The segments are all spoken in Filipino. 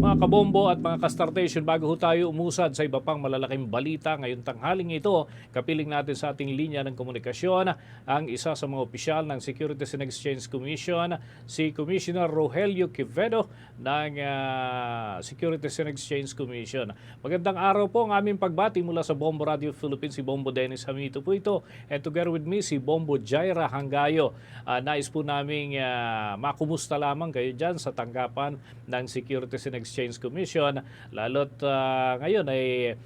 Mga kabombo at mga ka-startation, bago ho tayo umusad sa iba pang malalaking balita ngayong tanghaling ito, kapiling natin sa ating linya ng komunikasyon ang isa sa mga opisyal ng Securities and Exchange Commission, si Commissioner Rogelio Quevedo ng Securities and Exchange Commission. Magandang araw po ang aming pagbati mula sa Bombo Radio Philippines, si Bombo Dennis Hamito po ito, and together with me si Bombo Jaira Hangayo. Nais po naming makumusta lamang kayo dyan sa tanggapan ng Securities and Exchange Commission, lalo't ngayon ay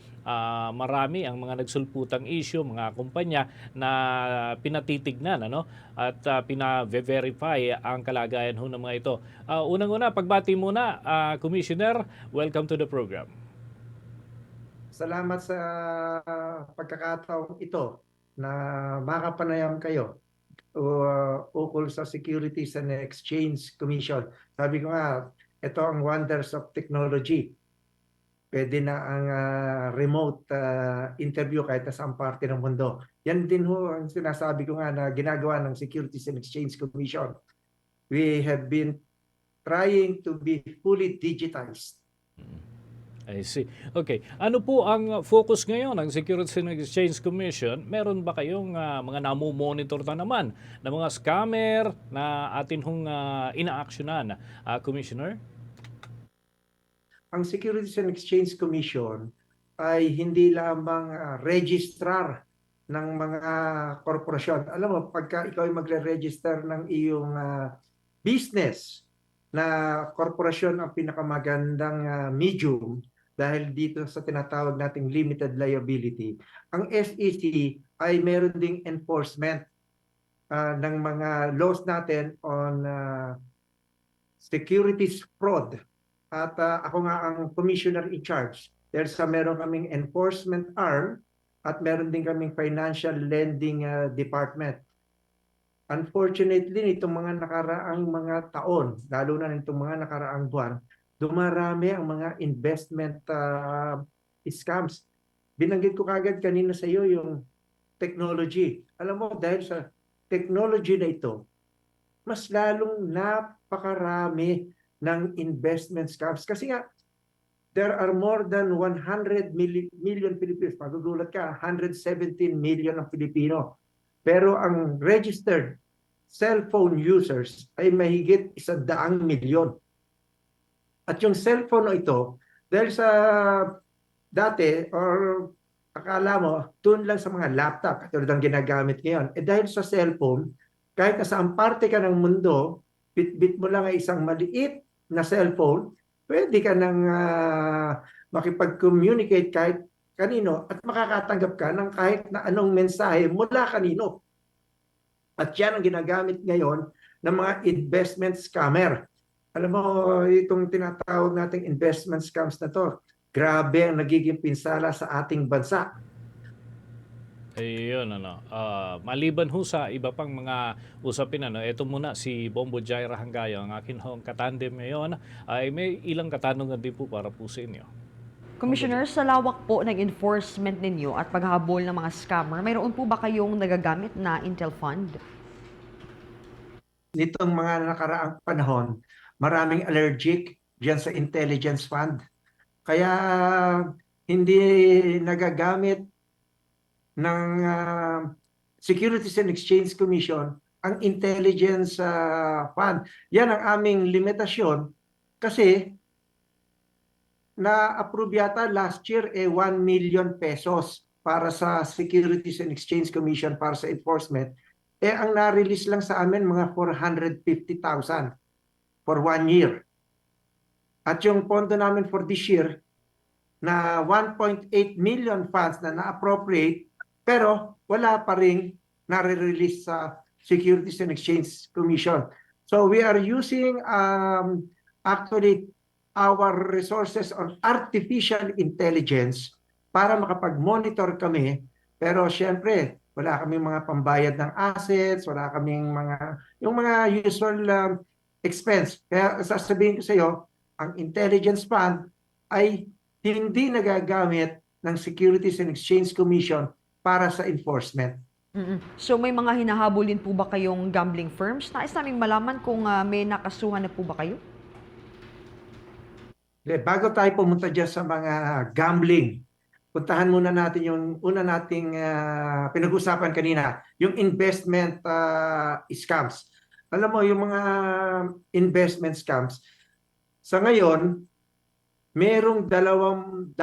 marami ang mga nagsulputang issue, mga kumpanya na pinatitignan at pina-verify ang kalagayan ho ng mga ito. Unang-una, pagbati muna, Commissioner, welcome to the program. Salamat sa pagkakataong ito na makapanayam kayo ukol sa Securities and Exchange Commission. Sabi ko nga, ito ang wonders of technology. Pwede na ang remote interview kahit sa ang parte ng mundo. Yan din ho ang sinasabi ko nga na ginagawa ng Securities and Exchange Commission. We have been trying to be fully digitized. I see. Okay. Ano po ang focus ngayon ng Securities and Exchange Commission? Meron ba kayong mga namomonitor na naman na mga scammer na atin hong ina-actionan, Commissioner? Ang Securities and Exchange Commission ay hindi lamang registrar ng mga korporasyon. Alam mo, pagka ikaw ay magre-register ng iyong business na korporasyon ang pinakamagandang medium dahil dito sa tinatawag nating limited liability. Ang SEC ay meron ding enforcement ng mga laws natin on securities fraud. At ako nga ang commissioner in charge. Meron kaming enforcement arm at meron din kaming financial lending department. Unfortunately, nitong mga nakaraang mga taon, lalo na nitong mga nakaraang buwan, dumarami ang mga investment scams. Binanggit ko kagad kanina sa iyo yung technology. Alam mo, dahil sa technology na ito, mas lalong napakarami ng investment scams. Kasi nga, there are more than 100 million Filipinos. Magugulat ka, 117 million ang Pilipino. Pero ang registered cellphone users ay mahigit 100 milyon. At yung cellphone na ito, dahil sa dati or akala mo, doon lang sa mga laptop, katulad ang ginagamit ngayon. Dahil sa cellphone, kahit nasaan parte ka ng mundo, bit-bit mo lang ay isang maliit na cellphone, pwede ka nang makipag-communicate kahit kanino at makakatanggap ka ng kahit na anong mensahe mula kanino. At yan ang ginagamit ngayon ng mga investment scammer. Alam mo, itong tinatawag nating investment scams na to, grabe ang nagiging pinsala sa ating bansa. Ayun, maliban ho sa iba pang mga usapin, ito muna si Bombo Jaira Hangayo, ang akin hong katandem ngayon, ay may ilang katanungan din po para po sa inyo. Commissioner, sa lawak po ng enforcement ninyo at paghahabol ng mga scammer, mayroon po ba kayong nagagamit na Intel Fund? Nitong mga nakaraang panahon, maraming allergic diyan sa intelligence fund. Kaya hindi nagagamit ng Securities and Exchange Commission ang intelligence fund. Yan ang aming limitasyon kasi na-approve yata last year 1 million pesos para sa Securities and Exchange Commission para sa enforcement. Ang na-release lang sa amin mga 450,000 for 1 year. At yung pondo namin for this year na 1.8 million funds na na-appropriate pero wala pa rin nare-release sa Securities and Exchange Commission. So we are using actually our resources on artificial intelligence para makapag-monitor kami. Pero syempre, wala kaming mga pambayad ng assets, wala kaming yung mga usual expense. Kaya sasabihin ko sa iyo, ang intelligence fund ay hindi nagagamit ng Securities and Exchange Commission para sa enforcement. So may mga hinahabulin po ba kayong gambling firms? Nais naming malaman kung may nakasuhan na po ba kayo? Bago tayo pumunta dyan sa mga gambling, puntahan muna natin yung una nating pinag-usapan kanina, yung investment scams. Alam mo, yung mga investment scams, sa ngayon, merong 250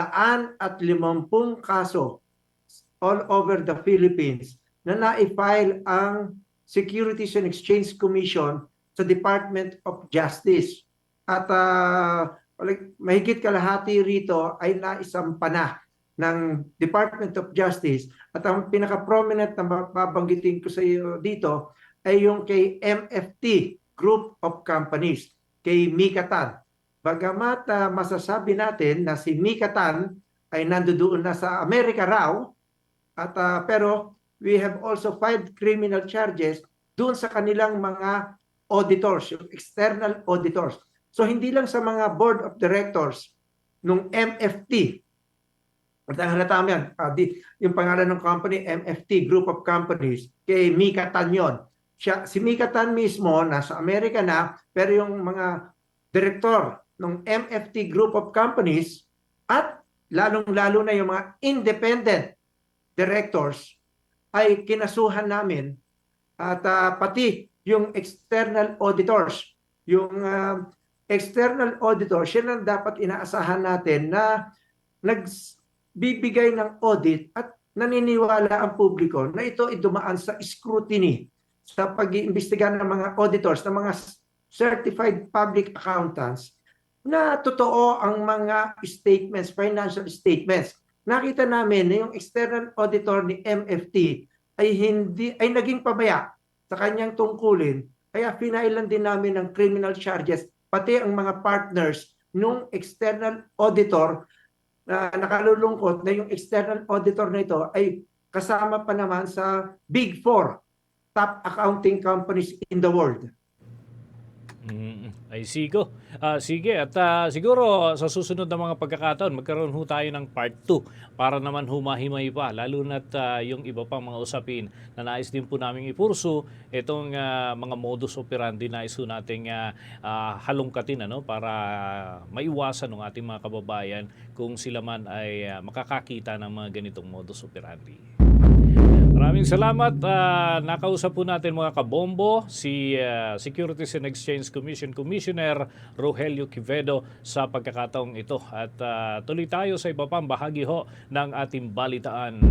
kaso all over the Philippines na na-file ang Securities and Exchange Commission sa Department of Justice. At mahigit kalahati rito ay naisampa na ng Department of Justice. At ang pinaka-prominent na babanggitin ko sa iyo dito ay yung kay MFT Group of Companies, kay Mikatan. Bagamat masasabi natin na si Mikatan ay nandoon na sa Amerika raw, at pero we have also filed criminal charges doon sa kanilang mga auditors, yung external auditors. So hindi lang sa mga board of directors nung MFT. At ang halata mo yan, yung pangalan ng company, MFT Group of Companies, kay Mikatan yun. Si Mikatan mismo, nasa Amerika na, pero yung mga director ng MFT Group of Companies at lalong-lalo na yung mga independent directors ay kinasuhan namin at pati yung external auditors. Yung external auditors, yan ang dapat inaasahan natin na nagbibigay ng audit at naniniwala ang publiko na ito ay dumaan sa scrutiny sa pag-iimbestiga ng mga auditors, ng mga certified public accountants na totoo ang mga statements, financial statements. Nakita namin na yung external auditor ni MFT ay naging pabaya sa kanyang tungkulin, kaya finailan din namin ng criminal charges pati ang mga partners nung external auditor. Nakalulungkot na yung external auditor na ito ay kasama pa naman sa Big Four top accounting companies in the world. Ay sigo. Sige, at siguro sa susunod na mga pagkakataon, magkaroon ho tayo ng part 2 para naman humahimay pa, lalo na't yung iba pang mga usapin na nais din po namin ipurso, itong mga modus operandi nais ho nating halongkatin para maiwasan ng ating mga kababayan kung sila man ay makakakita ng mga ganitong modus operandi. Maraming salamat. Nakausap po natin mga kabombo si Securities and Exchange Commission Commissioner Rogelio Quevedo sa pagkakataong ito. At tuloy tayo sa iba pang bahagi ho ng ating balitaan.